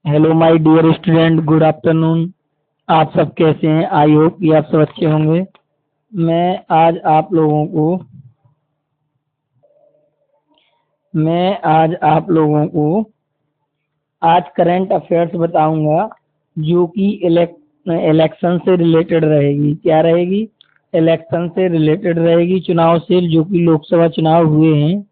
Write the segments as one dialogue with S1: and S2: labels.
S1: Hello my dear student, good afternoon. आप सब कैसे हैं? आई होप कि आप सब अच्छे होंगे। मैं आज आप लोगों को मैं आज आप लोगों को आज करंट अफेयर्स बताऊंगा, जो कि इलेक्शन से रिलेटेड रहेगी। क्या रहेगी? इलेक्शन से रिलेटेड रहेगी, चुनाव से, जो कि लोकसभा चुनाव हुए हैं।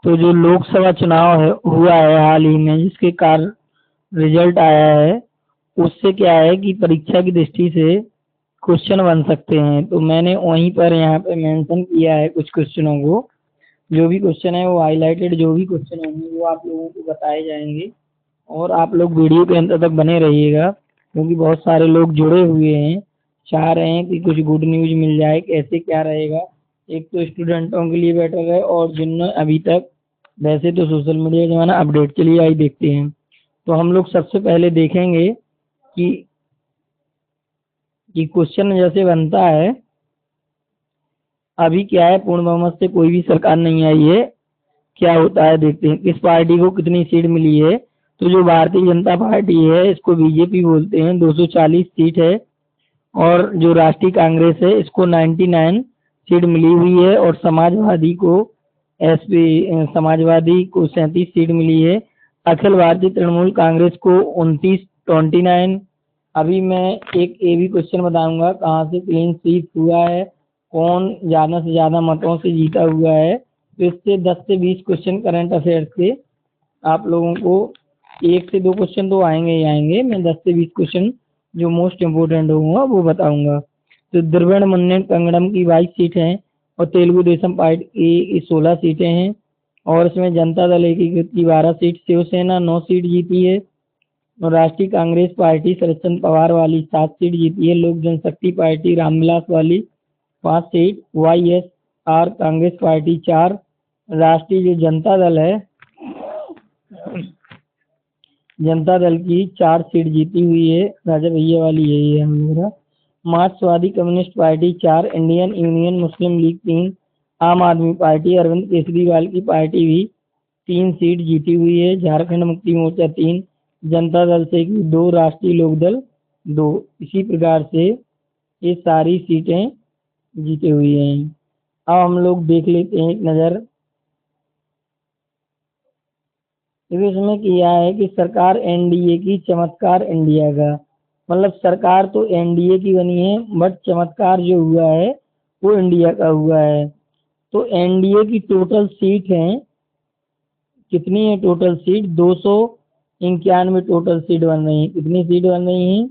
S1: तो जो लोकसभा चुनाव हुआ है हाल ही में, जिसके कारण रिजल्ट आया है, उससे क्या है कि परीक्षा की दृष्टि से क्वेश्चन बन सकते हैं। तो मैंने वहीं पर यहाँ पे मेंशन किया है कुछ क्वेश्चनों को। जो भी क्वेश्चन है वो हाईलाइटेड, जो भी क्वेश्चन होंगे वो आप लोगों को बताए जाएंगे। और आप लोग वीडियो के अंत तक बने रहिएगा, क्योंकि बहुत सारे लोग जुड़े हुए हैं, चाह रहे हैं कि कुछ गुड न्यूज मिल जाए। कैसे क्या रहेगा? एक तो स्टूडेंटों के लिए बेटर है, और जिनने अभी तक, वैसे तो सोशल मीडिया जमाना, अपडेट चलिए आई देखते हैं। तो हम लोग सबसे पहले देखेंगे कि क्वेश्चन जैसे बनता है। अभी क्या है, पूर्ण बहुमत से कोई भी सरकार नहीं आई है। क्या होता है देखते हैं। किस पार्टी को कितनी सीट मिली है? तो जो भारतीय जनता पार्टी है, इसको बीजेपी बोलते हैं, 240 सीट है। और जो राष्ट्रीय कांग्रेस है, इसको 99 सीट मिली हुई है। और समाजवादी को 37 सीट मिली है। अखिल भारतीय तृणमूल कांग्रेस को 29। अभी मैं एक ये भी क्वेश्चन बताऊंगा, कहाँ से क्लीन स्वीप हुआ है, कौन ज्यादा से ज्यादा मतों से जीता हुआ है। तो इससे 10 से 20 क्वेश्चन करंट अफेयर से आप लोगों को, एक से दो क्वेश्चन तो आएंगे ही आएंगे। मैं 10 से 20 क्वेश्चन जो मोस्ट इम्पोर्टेंट होगा वो बताऊंगा। तो द्रविड़ मुन्नेत्र कन्गड़म की 22 सीट है, और तेलुगु देशम पार्टी की 16 सीटें हैं। और इसमें जनता दल एकीकृत की 12 सीट, शिवसेना 9 सीट जीती है। और राष्ट्रीय कांग्रेस पार्टी शरद चंद्र पवार वाली 7 सीट जीती है। लोक जनशक्ति पार्टी रामविलास वाली 5 सीट, YSR कांग्रेस पार्टी 4। राष्ट्रीय जो जनता दल है, जनता दल की 4 सीट जीती हुई है। राजा भैया वाली यही है हम लोग का। मार्क्सवादी कम्युनिस्ट पार्टी 4, इंडियन यूनियन मुस्लिम लीग 3, आम आदमी पार्टी अरविंद केजरीवाल की पार्टी भी 3 सीट जीती हुई है। झारखंड मुक्ति मोर्चा 3, जनता दल से 2, राष्ट्रीय लोकदल 2। इसी प्रकार से ये सारी सीटें जीती हुई हैं। अब हम लोग देख लेते हैं एक नज़र। इसमें किया है कि सरकार एनडीए की, चमत्कार इंडिया का। मतलब सरकार तो एनडीए की बनी है, बट चमत्कार जो हुआ है वो इंडिया का हुआ है। तो एनडीए की टोटल सीट है, कितनी है टोटल सीट? 291 टोटल सीट बन रही है। कितनी सीट बन रही है?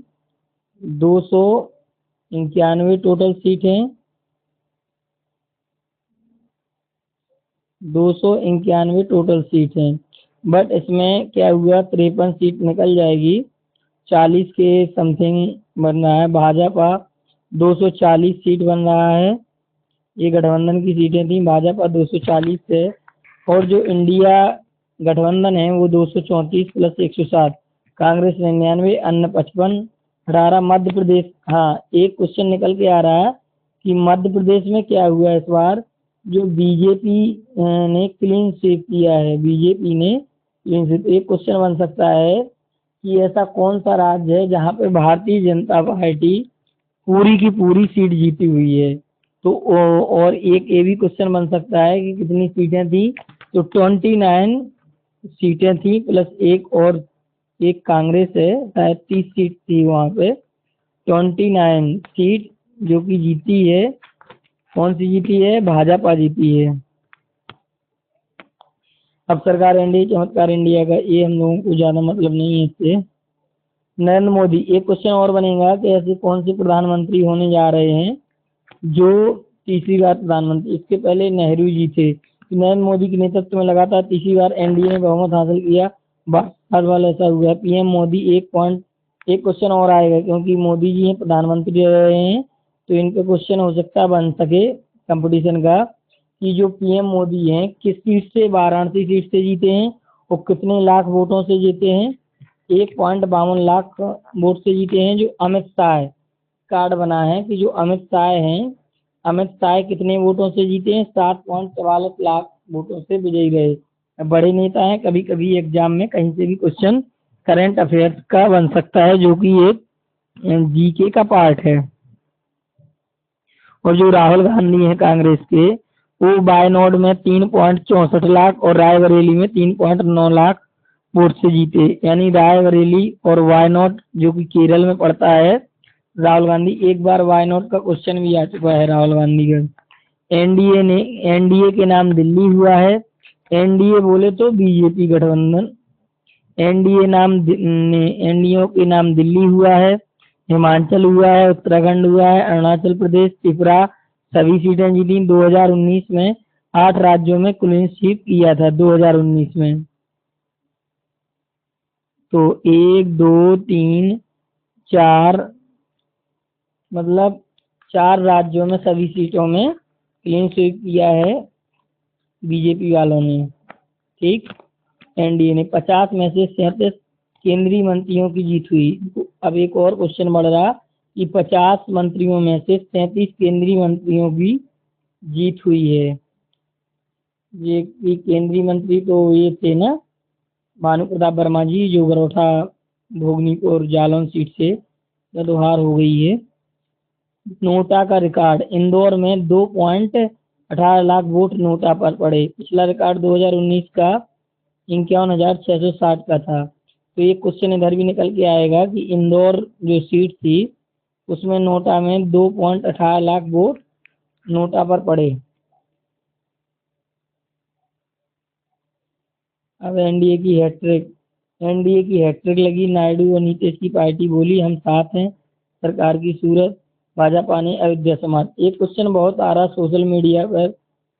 S1: 291 टोटल सीट है। 291 टोटल सीट है। बट इसमें क्या हुआ, 53 सीट निकल जाएगी। 40 के समथिंग बन रहा है। भाजपा 240 सीट बन रहा है। ये गठबंधन की सीटें थी। भाजपा 240 है। और जो इंडिया गठबंधन है वो 234 प्लस 107। कांग्रेस 99, अन्य 55, 18। मध्य प्रदेश, हाँ, एक क्वेश्चन निकल के आ रहा है कि मध्य प्रदेश में क्या हुआ इस बार। जो बीजेपी ने क्लीन स्वीप किया है, बीजेपी ने क्लीन स्वीप। एक क्वेश्चन बन सकता है कि ऐसा कौन सा राज्य है जहाँ पे भारतीय जनता पार्टी पूरी की पूरी सीट जीती हुई है। तो और एक ये भी क्वेश्चन बन सकता है कि कितनी सीटें थी। तो 29 सीटें थी, प्लस एक, और एक कांग्रेस है, शायद 30 सीट थी वहाँ पे। 29 सीट जो कि जीती है। कौन सी जीती है? भाजपा जीती है। अब सरकार एनडीए, चमत्कार इंडिया का, ये हम लोगों को ज्यादा मतलब नहीं है इससे। नरेंद्र मोदी, एक क्वेश्चन और बनेगा कि ऐसे कौन से प्रधानमंत्री होने जा रहे हैं जो तीसरी बार प्रधानमंत्री। इसके पहले नेहरू जी थे। नरेंद्र मोदी के नेतृत्व में लगातार तीसरी बार एनडीए ने बहुमत हासिल किया। बार बार ऐसा हुआ। पीएम मोदी एक क्वेश्चन और आएगा, क्योंकि मोदी जी प्रधानमंत्री रहे हैं, तो इनका क्वेश्चन हो सकता है बन सके कंपटीशन का, कि जो पीएम मोदी हैं किस सीट से, वाराणसी सीट से जीते हैं, और कितने लाख वोटों से जीते हैं? 1.52 लाख वोट से जीते हैं। जो अमित शाह कार्ड बना है कि जो अमित शाह हैं अमित शाह कितने वोटों से जीते हैं? 7.44 लाख वोटों से विजयी रहे। बड़े नेता हैं। कभी कभी एग्जाम में कहीं से भी क्वेश्चन करंट अफेयर्स का बन सकता है, जो कि एक जीके का पार्ट है। और जो राहुल गांधी हैं कांग्रेस के, वो वायनाड में 3.64 लाख और रायबरेली में 3.9 लाख वोट से जीते। यानी रायबरेली और वायनाड जो कि केरल में पड़ता है, राहुल गांधी एक बार वायनाड का क्वेश्चन भी आ चुका है राहुल गांधी का। एनडीए के नाम दिल्ली हुआ है। एनडीए बोले तो बीजेपी गठबंधन। एनडीए के नाम दिल्ली हुआ है, हिमाचल हुआ है, उत्तराखंड हुआ है, अरुणाचल प्रदेश, त्रिपुरा सभी सीटें जीती। 2019 में 8 राज्यों में क्लीन-स्वीप किया था 2019 में। तो 1 2 3 4 मतलब 4 राज्यों में सभी सीटों में क्लीन स्वीप किया है बीजेपी वालों ने। ठीक, एनडीए ने 50 में से 37 केंद्रीय मंत्रियों की जीत हुई। अब एक और क्वेश्चन बढ़ रहा कि 50 मंत्रियों में से 37 केंद्रीय मंत्रियों की जीत हुई है। ये केंद्रीय मंत्री तो ये थे ना, भानु प्रताप वर्मा जी, जो गरोठा भोगनीपुर जालौन सीट से हार हो गई है। नोटा का रिकॉर्ड, इंदौर में 2.18 लाख वोट नोटा पर पड़े। पिछला रिकॉर्ड 2019 का 51,660 का था। तो ये क्वेश्चन इधर भी निकल के आएगा कि इंदौर जो सीट थी उसमें नोटा में 2.18 लाख वोट नोटा पर पड़े। अब एनडीए की हैट्रिक लगी। नायडू और नीतीश की पार्टी बोली हम साथ हैं, सरकार की सूरत। भाजपा ने अयोध्या समाप्त। एक क्वेश्चन बहुत आ रहा सोशल मीडिया पर,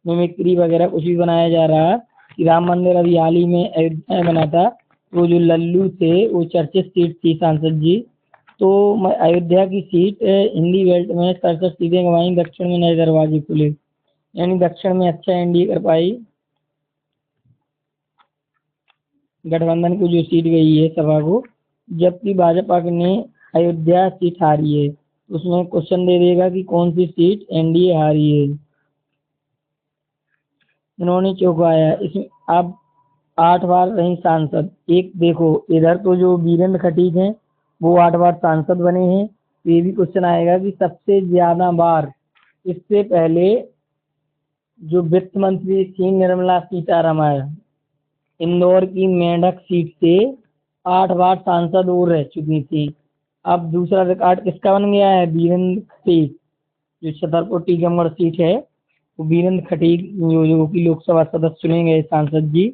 S1: मिमिक्री वगैरह कुछ भी बनाया जा रहा कि राम मंदिर अभी हाल ही में अयोध्या में बना था, वो जो लल्लू थे वो चर्चित सीट थी सांसद जी। तो अयोध्या की सीट हिंदी बेल्ट में 67 सीटें गंवाई, दक्षिण में नए दरवाजे खुले। यानी दक्षिण में अच्छा एनडीए कर पाई। गठबंधन को जो सीट गई है सभा को, जबकि भाजपा ने अयोध्या सीट हारी है। उसमें क्वेश्चन दे देगा कि कौन सी सीट एनडीए हारी है। इन्होंने चौंकाया। इसमें अब 8 बार रही सांसद। एक देखो इधर तो जो वीरेंद्र खटीक हैं वो 8 बार सांसद बने हैं। ये भी क्वेश्चन आएगा कि सबसे ज्यादा बार, इससे पहले जो वित्त मंत्री थी निर्मला सीतारमण, इंदौर की मेंढक सीट से 8 बार सांसद और रह चुकी थी। अब दूसरा रिकॉर्ड किसका बन गया है? वीरेंद्र खटीक, जो छतरपुर टीकमगढ़ सीट है, वो वीरेंद्र खटीक जो कि लोकसभा सदस्य चुने गए सांसद जी,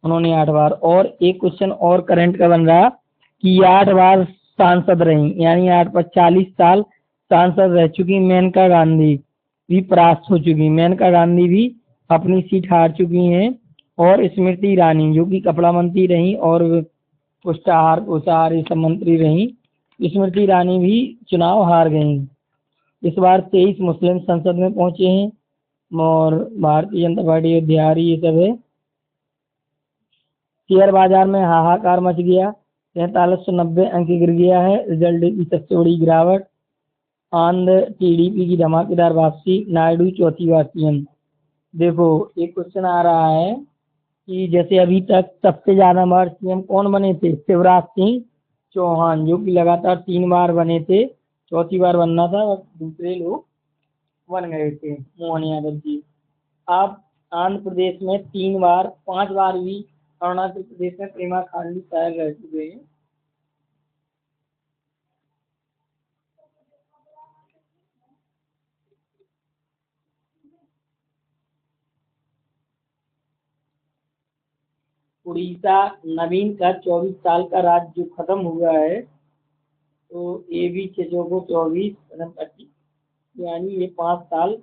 S1: उन्होंने 8 बार। और एक क्वेश्चन और करंट का बन रहा कि 8 बार सांसद रही, यानी 8 पर 40 साल सांसद रह चुकी मेनका गांधी भी परास्त हो चुकी। मेनका गांधी भी अपनी सीट हार चुकी हैं। और स्मृति ईरानी जो कि कपड़ा मंत्री रही और पोषाहार ये सब मंत्री रही, स्मृति ईरानी भी चुनाव हार गई। इस बार 23 मुस्लिम संसद में पहुंचे हैं और भारतीय जनता पार्टी बिहारी ये सब है। शेयर बाजार में हाहाकार मच गया, 4390 अंक गिर गया है। रिजल्ट की सबसे बड़ी गिरावट। आंध्र टीडीपी की धमाकेदार वापसी, नायडू चौथी बार सीएम। देखो एक क्वेश्चन आ रहा है कि जैसे अभी तक सबसे ज्यादा बार सीएम कौन बने थे? शिवराज सिंह चौहान, जो कि लगातार 3 बार बने थे। चौथी बार बनना था और दूसरे लोग बन गए थे, मोहन यादव जी। अब आंध्र प्रदेश में 3 बार, 5 बार भी अरुणाचल प्रदेश में प्रेमा खांडू शायद रह चुके हैं। उड़ीसा नवीन का 24 साल का राज जो खत्म हुआ है, तो ये भी 6 को 24 25, यानी ये 5 साल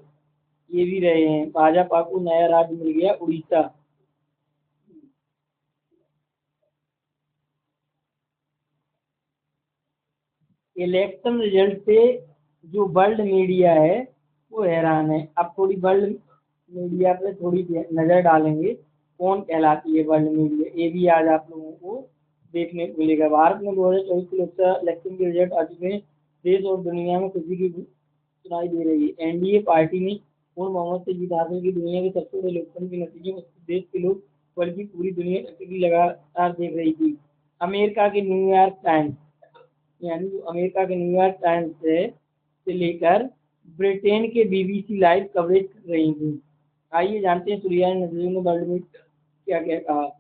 S1: ये भी रहे हैं। भाजपा को नया राज मिल गया उड़ीसा। इलेक्शन रिजल्ट से जो वर्ल्ड मीडिया है वो हैरान है। अब थोड़ी वर्ल्ड मीडिया पे थोड़ी नजर डालेंगे, कौन कहलाती है वर्ल्ड मीडिया, ये भी आज आप लोगों को देखने को मिलेगा। भारत में 2024 के लोकसभा इलेक्शन के रिजल्ट आ चुके हैं। देश और दुनिया में खुशी की सुनाई दे रही है। एनडीए पार्टी ने पूर्ण बहुमत से जीत हासिल की। दुनिया के सबसे बड़े लोकतंत्र के नतीजे में देश के लोग बल्कि पूरी दुनिया टीवी लगातार देख रही थी। अमेरिका के न्यूयॉर्क टाइम्स, यानी जो अमेरिका के न्यूयॉर्क टाइम्स से लेकर ब्रिटेन के बीबीसी लाइव कवरेज कर रही थी। आइए जानते हैं सूर्या नजरियों ने वर्ल्ड में क्या क्या कहा।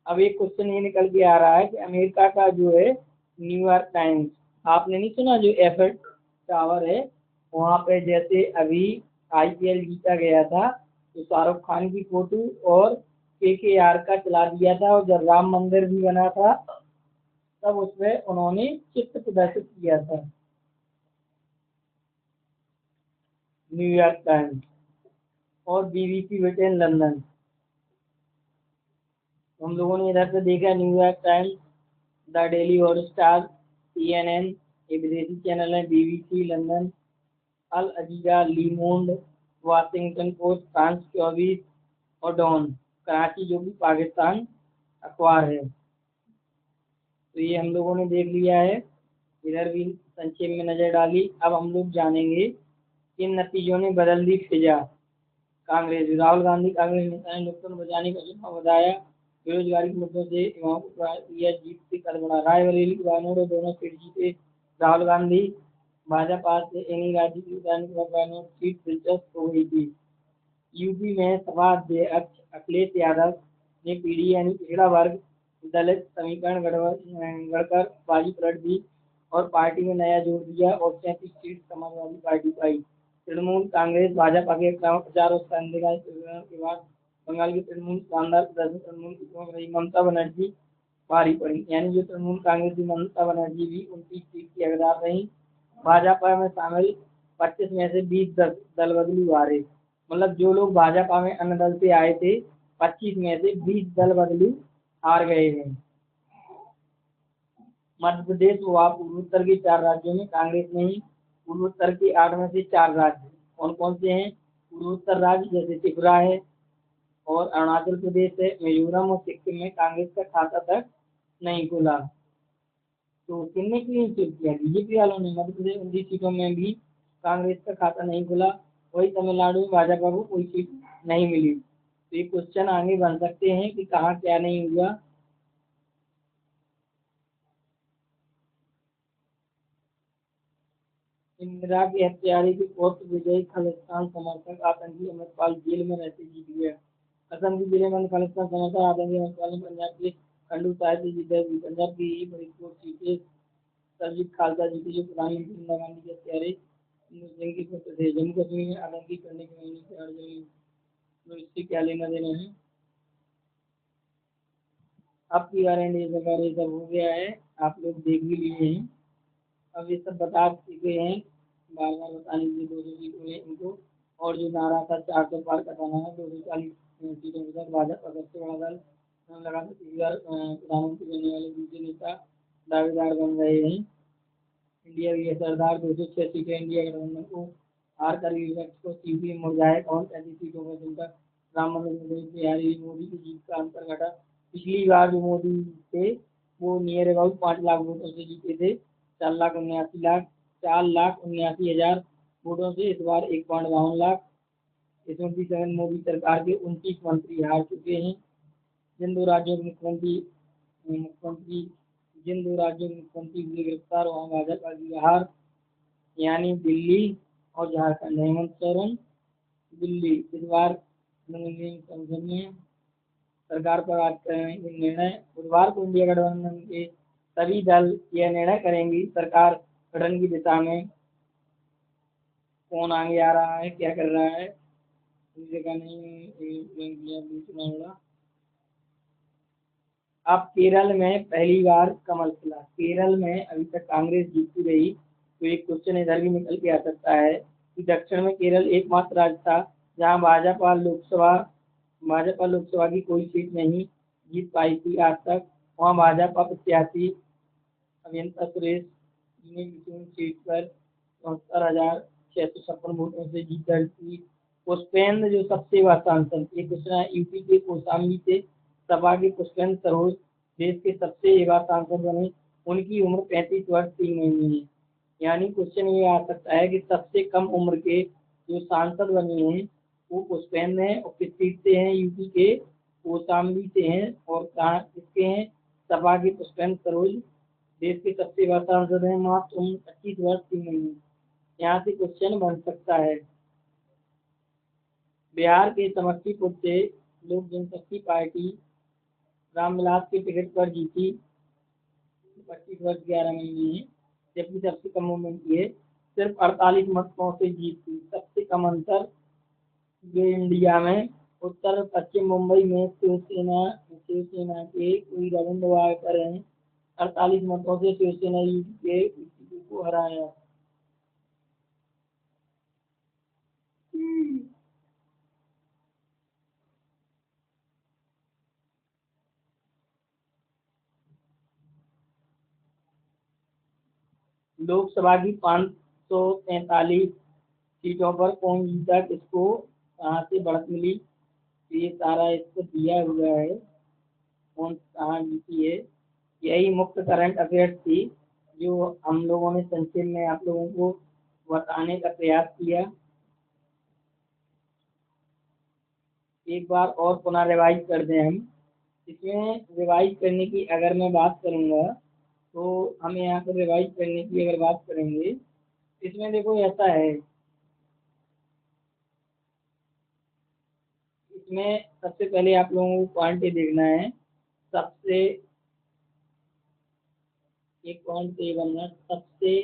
S1: अब एक क्वेश्चन ये निकल के आ रहा है कि अमेरिका का जो है न्यूयॉर्क टाइम्स, आपने नहीं सुना जो एफएल टावर है वहां पे जैसे अभी आईपीएल जीता गया था तो शाहरुख खान की फोटो और केकेआर का चला दिया था, और जब राम मंदिर भी बना था तब उसमें उन्होंने चित्र प्रदर्शित किया था। न्यूयॉर्क टाइम्स और बीबीसी ब्रिटेन लंदन। हम लोगों ने इधर से देखा New York times, the daily Hotstar, CNN, ये विदेशी चैनल है, बीबीसी लंदन, अल अजीजा, लीमोंड, वाशिंगटन पोस्ट, फ्रांस 24 और डॉन कराची जो कि पाकिस्तान अखबार है। तो ये हम लोगों ने देख लिया है, इधर भी संक्षेप में नजर डाली। अब हम लोग जानेंगे किन नतीजों ने बदल दी फिजा। कांग्रेस, राहुल गांधी कांग्रेस नेता ने लोकतंत्र बचाने का सुझाव बताया। बेरोजगारी के मुद्दों से युवाओं को दिया जीत से कदम। रायबरेली वायनाड दोनों सीट जीते राहुल गांधी। भाजपा से एनी राजी की वायनाड सीट दिलचस्प हो गई थी। यूपी में सपा अध्यक्ष अखिलेश यादव ने पीढ़ी यानी पिछड़ा वर्ग दलित समीकरण गढ़कर बाजी पलट दी और पार्टी में नया जोड़ दिया और 37 सीट समाजवादी पार्टी पाई। तृणमूल कांग्रेस भाजपा के चुनाव प्रचार और संदेश के बाद बंगाल की तृणमूल शानदार प्रदर्शन, तृणमूल की प्रमुख रही ममता बनर्जी भारी पड़ी, यानी जो तृणमूल कांग्रेस की ममता बनर्जी भी 29 सीट की हकदार रही। भाजपा में शामिल 25 में से 20 दल बदलू हारे, मतलब जो लोग भाजपा में अन्य दल से आए थे 25 में से 20 दल बदलू हार गए हैं। मध्य प्रदेश व पूर्वोत्तर के 4 राज्यों में कांग्रेस नहीं। पूर्वोत्तर के 8 में से 4 राज्य कौन कौन से हैं? पूर्वोत्तर राज्य जैसे त्रिपुरा है और अरुणाचल प्रदेश है, मिजोरम और सिक्किम में कांग्रेस का खाता तक नहीं खुला। तो किन्ने क्लीन स्वीप किया? बीजेपी वालों ने। मध्य प्रदेश 29 सीटों में भी कांग्रेस का खाता नहीं खुला। वही तमिलनाडु में भाजपा को कोई सीट नहीं मिली। तो ये क्वेश्चन आगे बन सकते हैं कि कहाँ क्या नहीं हुआ। इंदिरा की हत्यारे के पौत्र विजयी खालिस्तान समर्थक आतंकी अमरपाल जेल में रहते जीत गया। असम के जिले में खालिस्तान समर्थक आतंकी अमरपाल ने पंजाब के खंडू साहिब से जीत दी। पंजाब की फरीदकोट सीटें सरजीत खालसा जीती जो प्रधानमंत्री इंदिरा गांधी के हत्यारे जिनके पुत्र थे। जम्मू कश्मीर में आतंकी करने के मामले से 8 जमीन, तो इससे क्या लेना देना है? अब की बार एनडीए सरकार ये सब हो गया है, आप लोग देख भी लिए हैं। अब ये सब बता चुके हैं, बार बार बताने के लिए 200 सीटों में इनको, और जो नारा था 400 पार करवाना है 240 सीटों तक भाजपा सबसे बड़ा दल लगातार 3 बार प्रधानमंत्री बनने वाले दूसरे नेता दावेदार बन रहे हैं। इंडिया की सरदार 206 सीटें इंडिया गठबंधन को हार कर विपक्ष को सीधी मुरझाए और 35 सीटों पर चुनकर राम मंदिर में बिहारी मोदी की जीत का अंतर घटा। पिछली बार जो मोदी थे वो नियर अबाउट 5 लाख वोटों से जीते थे, 4,79,000 वोटों से। इस बार 1.52 लाख। इसमें भी जगन मोदी सरकार के 29 मंत्री हार चुके हैं। जिन दो राज्यों के मुख्यमंत्री जिन दो राज्यों के मुख्यमंत्री हुए गिरफ्तार वहाँ भाजपा की हार, यानी दिल्ली और झारखंड। हेमंत सोरेन दिल्ली इस बार संसद में सरकार पर आज करेंगे निर्णय। बुधवार को इंडिया गठबंधन के सभी दल यह निर्णय करेंगी सरकार गठन की दिशा में कौन आगे आ रहा है, क्या कर रहा है। जगह नहीं। अब केरल में पहली बार कमल खिला। केरल में अभी तक कांग्रेस जीतती रही, तो एक क्वेश्चन इधर भी निकल के आ सकता है कि दक्षिण में केरल एकमात्र राज्य था जहां भाजपा लोकसभा की कोई सीट नहीं जीत पाई थी आज तक। वहां भाजपा प्रत्याशी अभियंता सुरेश ने सीट पर 74,656 वोटों से जीत दर्ज की। पुष्पेंद्र जो सबसे युवा सांसद, ये क्वेश्चन है, यूपी के कौशाम्बी से सपा के पुष्पेंद्र सरोज देश के सबसे युवा सांसद बने। उनकी उम्र 35 वर्ष 3 महीने है। यानी क्वेश्चन ये आ सकता है कि सबसे कम उम्र के जो सांसद बने हैं वो पुष्पेंद्र हैं, और किस सीट से हैं, यूपी के कौशाम्बी से हैं, और कहाँ किसके हैं, सपा के पुष्पेंद्र सरोज देश के सबसे बड़ा सांसद हैं, मात्र उम्र 25 वर्ष 3 महीने। यहाँ से क्वेश्चन बन सकता है। बिहार के समस्तीपुर से लोक जनशक्ति पार्टी रामविलास के टिकट पर जीती, 25 वर्ष 11 महीने है, जबकि सबसे कम उम्र की है, सिर्फ 48 मतों से जीती। सबसे कम अंतर जो इंडिया में उत्तर पश्चिम मुंबई में शिवसेना के कोई रविंद्र वाडकर हैं, 48 मतों से शिवसेना के को हराया। लोकसभा की 543 सीटों पर कौन जीता, किसको कहाँ से बढ़त मिली, तो ये सारा इसको दिया हुआ है, कौन कहाँ जीती है। यही मुख्य करंट अफेयर्स थी जो हम लोगों ने संक्षेप में आप लोगों को बताने का प्रयास किया। एक बार और पुनः रिवाइज कर दें हम। इसमें रिवाइज करने की अगर मैं बात करूँगा तो हमें यहाँ पर रिवाइज करने की अगर बात करेंगे, इसमें देखो ऐसा है, इसमें सबसे पहले आप लोगों को क्वांटिटी देखना है। सबसे एक पॉइंट ये बनना, सबसे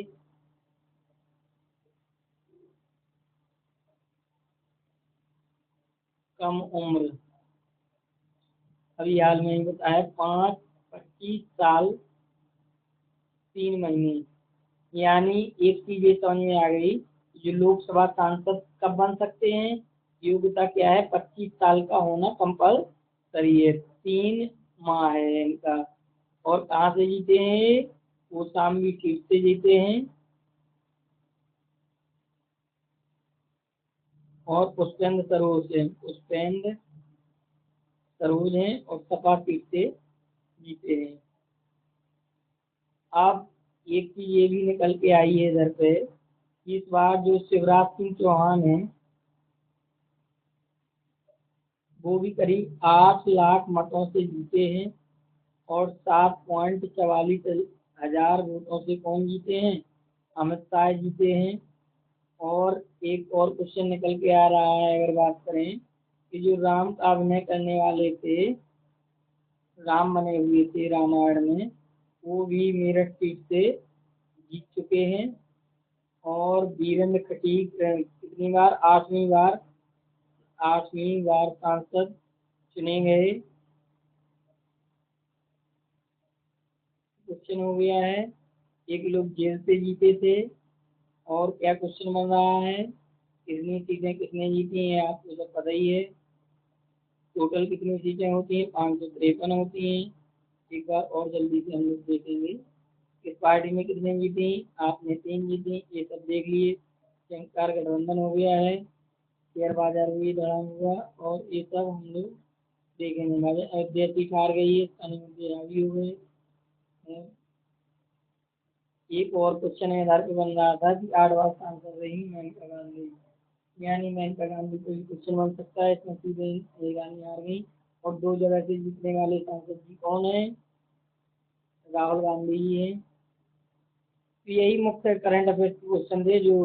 S1: कम उम्र अभी हाल में ही बताया, 25 साल 3 महीने। यानी एक चीज ये समझ में आ गई, जो लोकसभा सांसद कब बन सकते हैं, योग्यता क्या है, 25 साल का होना कंपलसरी है, 3 माह है इनका। और कहाँ से जीते हैं, वो शामली सीट से जीते हैं, और पुष्पेंद्र सरोज हैं, और सपा सीट से जीते हैं। अब एक चीज ये भी निकल के आई है इधर पे, इस बार जो शिवराज सिंह चौहान है वो भी करीब 8 लाख मतों से जीते हैं, और 7.44 हजार वोटों से कौन जीते हैं, अमित शाह जीते हैं। और एक और क्वेश्चन निकल के आ रहा है, अगर बात करें कि जो राम का अभिनय करने वाले थे, राम बने हुए थे रामायण में, वो भी मेरठ सीट से जीत चुके हैं। और वीरेंद्र खटीक कितनी बार, 8वीं बार, 8वीं बार सांसद चुने गए। क्वेश्चन हो गया है, एक लोग जेल से जीते थे। और क्या क्वेश्चन बन रहा है, कितनी सीटें किसने जीती हैं, आपको तो पता ही है। टोटल कितनी सीटें होती हैं, 553 होती हैं। एक बार और जल्दी से हम लोग देखेंगे, इस पार्टी में कितने जीती, आपने 3 जीती, ये सब देख लिए। संकार गठबंधन हो गया है, शेयर बाजार हुई, धड़ाम हुआ, और ये सब हम लोग देखेंगे। अयोध्या सीट हार गई है, स्थानीय मुद्दे हावी हो गए। एक और क्वेश्चन आधार पे बन रहा था कि 8 बार सांसद रही मेनका गांधी, यानी मेनका गांधी को भी क्वेश्चन बन सकता है, इसमें सीधे गांधी हार गई। और 2 जगह से जीतने वाले सांसद जी कौन है, राहुल गांधी ही है। तो यही मुख्य करंट अफेयर क्वेश्चन थे जो